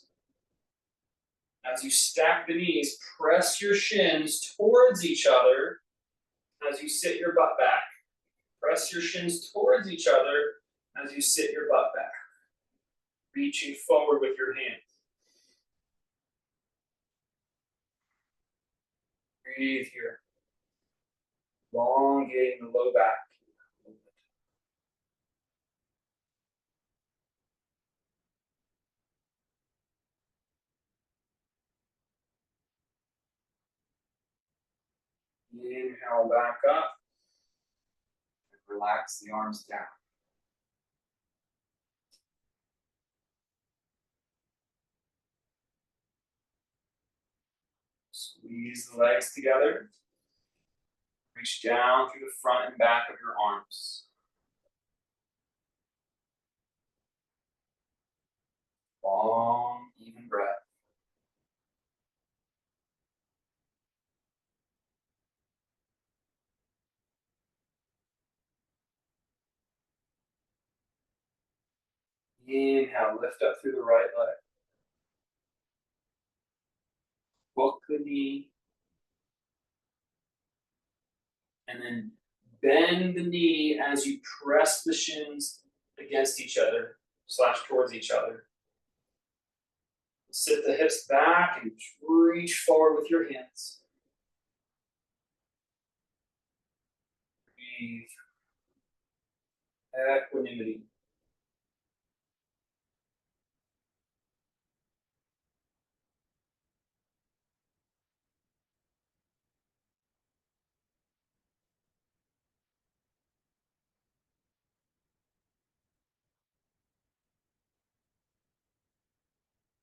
As you stack the knees, press your shins towards each other as you sit your butt back. Press your shins towards each other as you sit your butt back. Reaching forward with your hands. Breathe here. Elongating the low back. Inhale back up. And relax the arms down. Squeeze the legs together. Reach down through the front and back of your arms. Long, even breath. Inhale, lift up through the right leg. Hook the knee. And then bend the knee as you press the shins against each other, / towards each other. Sit the hips back and reach forward with your hands. Breathe. Equanimity.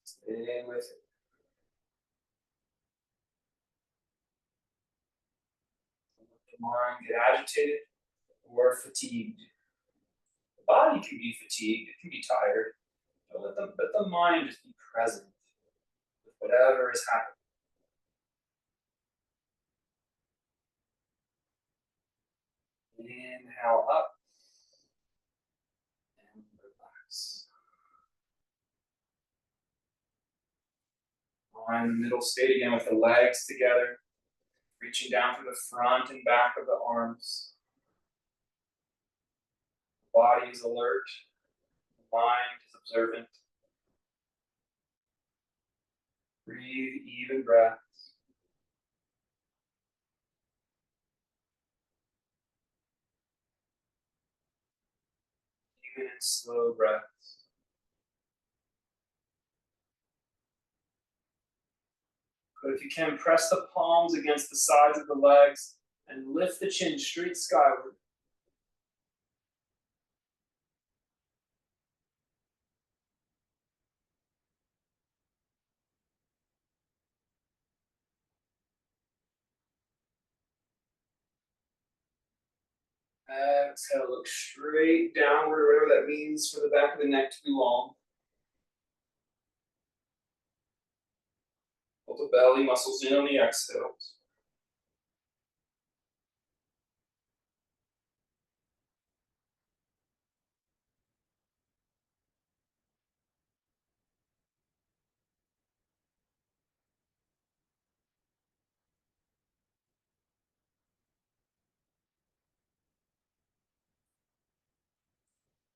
Stay with it. mind get agitated or fatigued. The body can be fatigued, it can be tired, but let the mind just be present with whatever is happening. Inhale up and relax. Find the middle state again with the legs together, reaching down through the front and back of the arms. The body is alert, the mind is observant. Breathe even breaths. Even in slow breaths. But if you can, press the palms against the sides of the legs and lift the chin straight skyward. Exhale, look straight downward, whatever that means for the back of the neck to be long. Pull the belly muscles in on the exhales.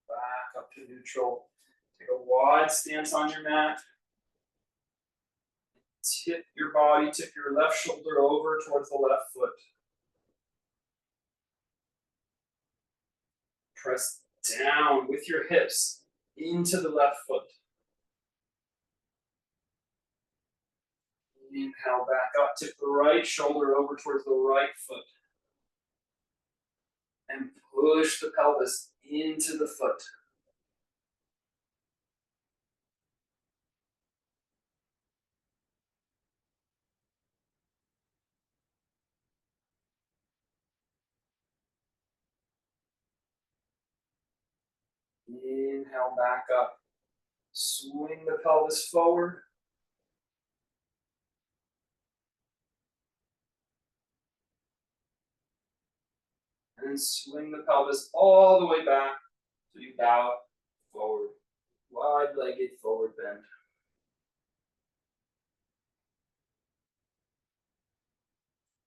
Back up to neutral. Take a wide stance on your mat. Tip your body, tip your left shoulder over towards the left foot. Press down with your hips into the left foot. Inhale back up, tip the right shoulder over towards the right foot. And push the pelvis into the foot. Inhale back up. Swing the pelvis forward. And then swing the pelvis all the way back so you bow forward. Wide-legged forward bend.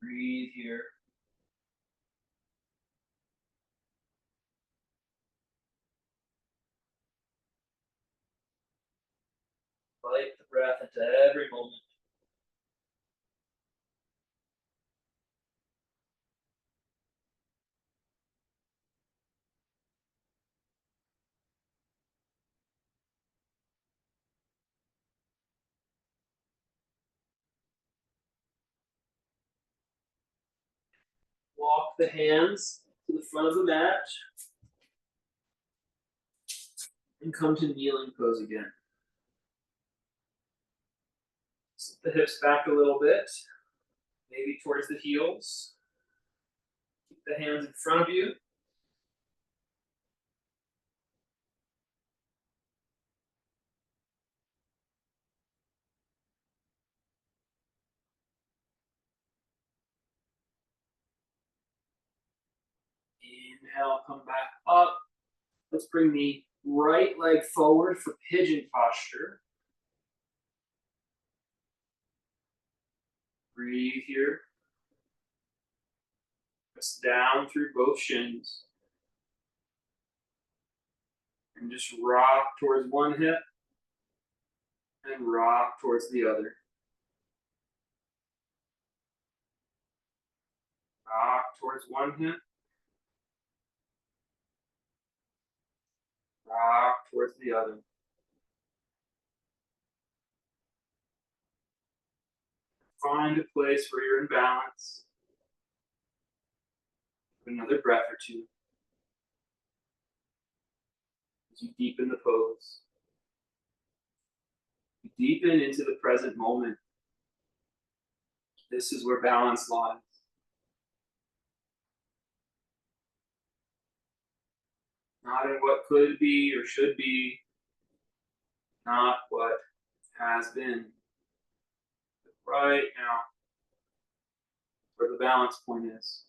Breathe here. Invite the breath into every moment. Walk the hands to the front of the mat. And come to kneeling pose again. Slip the hips back a little bit, maybe towards the heels. Keep the hands in front of you. Inhale, come back up. Let's bring the right leg forward for pigeon posture. Breathe here. Press down through both shins. And just rock towards one hip and rock towards the other. Rock towards one hip. Rock towards the other. Find a place where you're in balance. Another breath or two. As you deepen the pose. You deepen into the present moment. This is where balance lies. not in what could be or should be, not what has been. Right now, where the balance point is.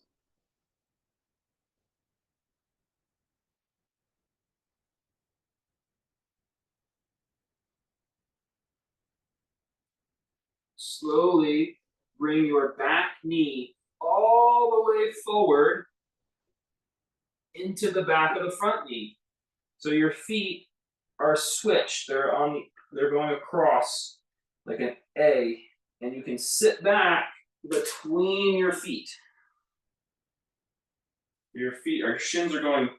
Slowly bring your back knee all the way forward into the back of the front knee. So your feet are switched. They're going across like an A, and you can sit back between your feet. Your shins are going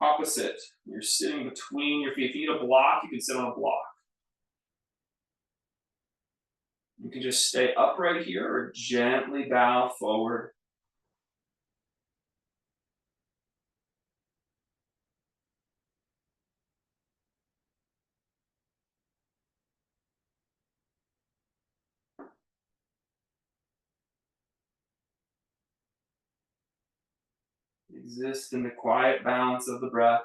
opposite. You're sitting between your feet. If you need a block, you can sit on a block. You can just stay upright here or gently bow forward. Exist in the quiet balance of the breath.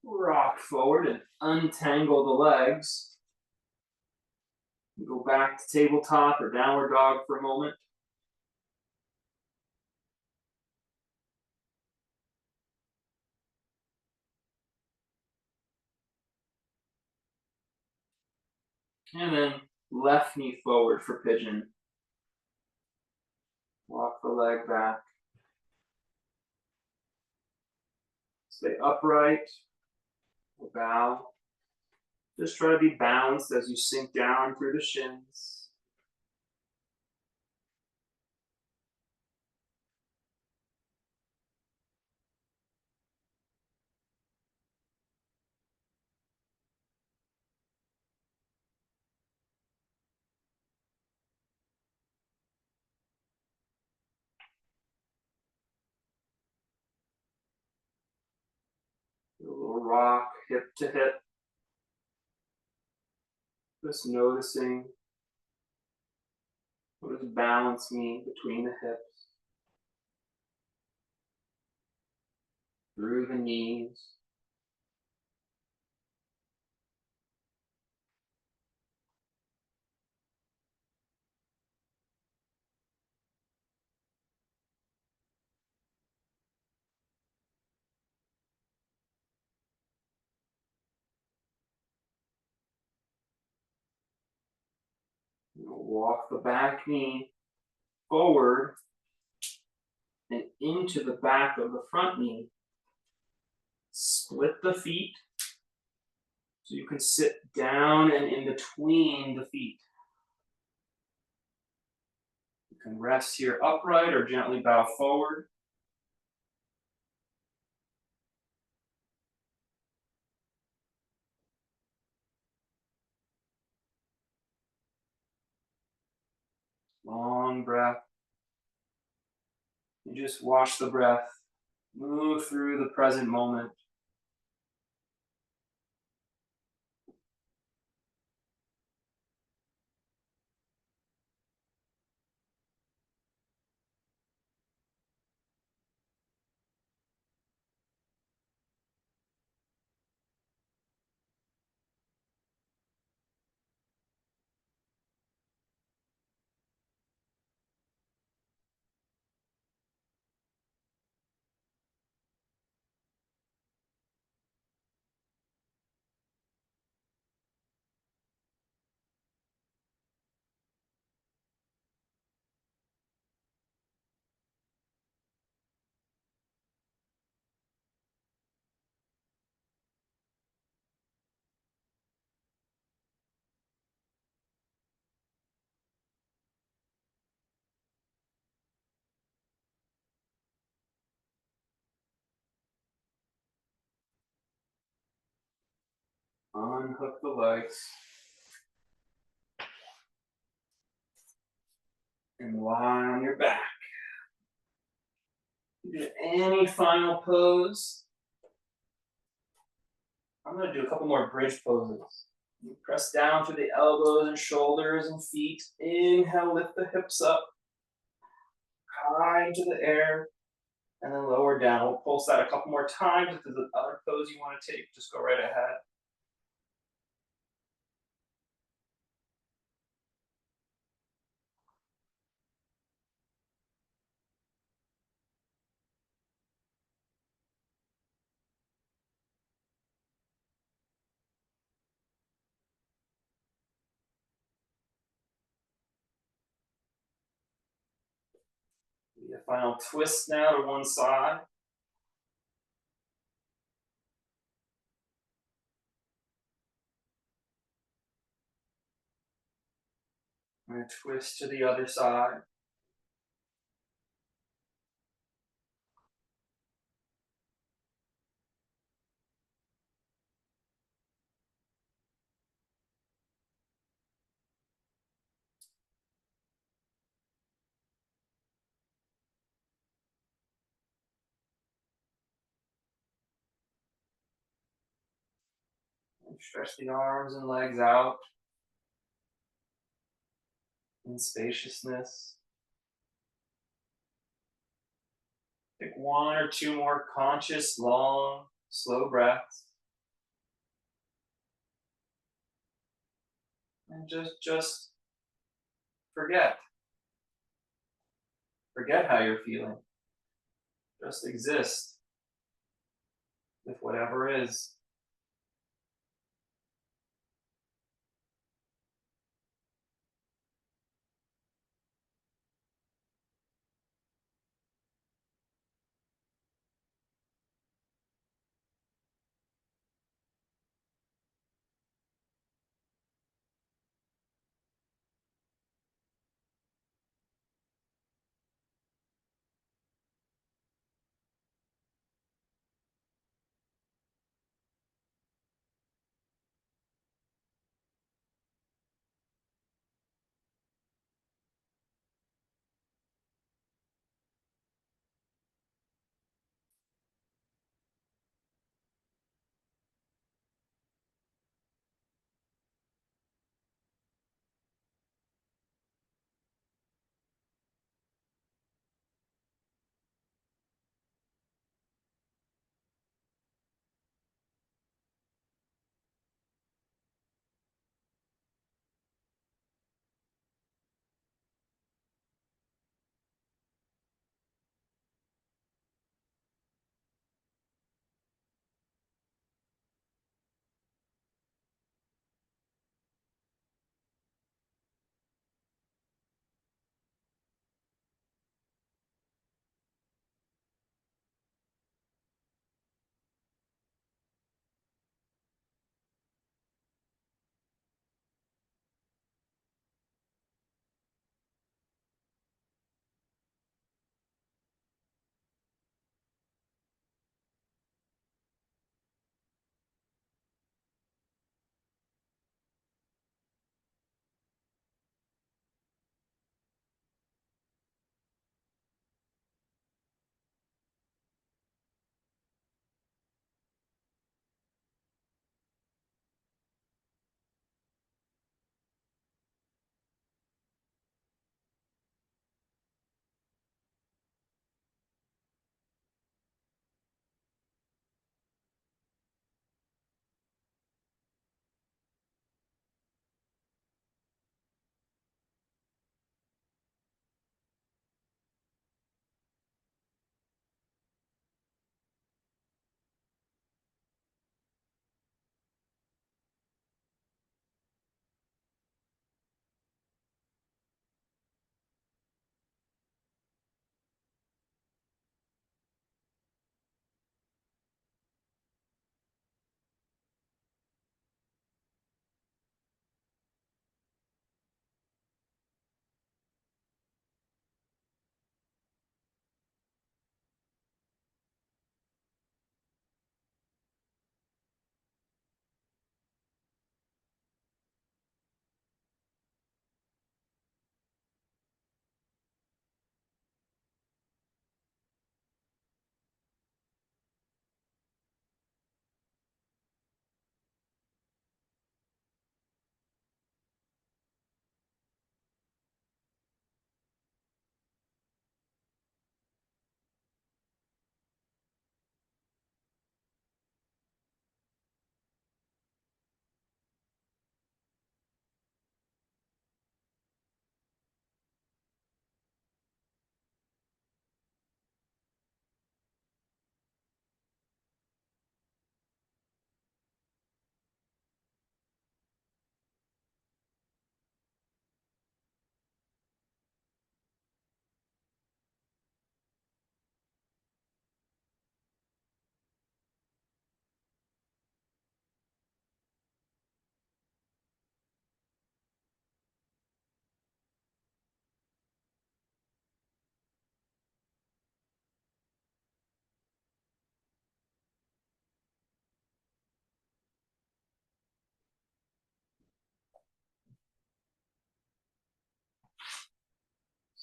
Rock forward and untangle the legs. Go back to tabletop or downward dog for a moment. And then left knee forward for pigeon. Walk the leg back. Stay upright. Bow. Just try to be balanced as you sink down through the shins. Do a little rock, hip to hip. Just noticing what does balance mean between the hips, through the knees. Walk the back knee forward and into the back of the front knee. Split the feet so you can sit down and in between the feet. You can rest here upright or gently bow forward. Long breath. You just watch the breath move through the present moment. Unhook the legs. And lie on your back. Do any final pose. I'm gonna do a couple more bridge poses. You press down through the elbows and shoulders and feet. Inhale, lift the hips up, high into the air, and then lower down. We'll pulse that a couple more times. If there's another pose you want to take, just go right ahead. A final twist now to one side. And a twist to the other side. And stretch the arms and legs out in spaciousness. Take one or two more conscious, long, slow breaths. And just forget. Forget how you're feeling. Just exist with whatever is.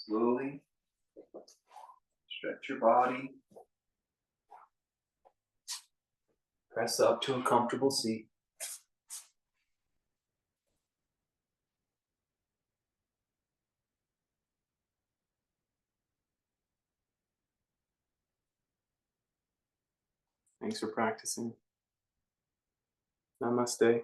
Slowly stretch your body. Press up to a comfortable seat. Thanks for practicing. Namaste.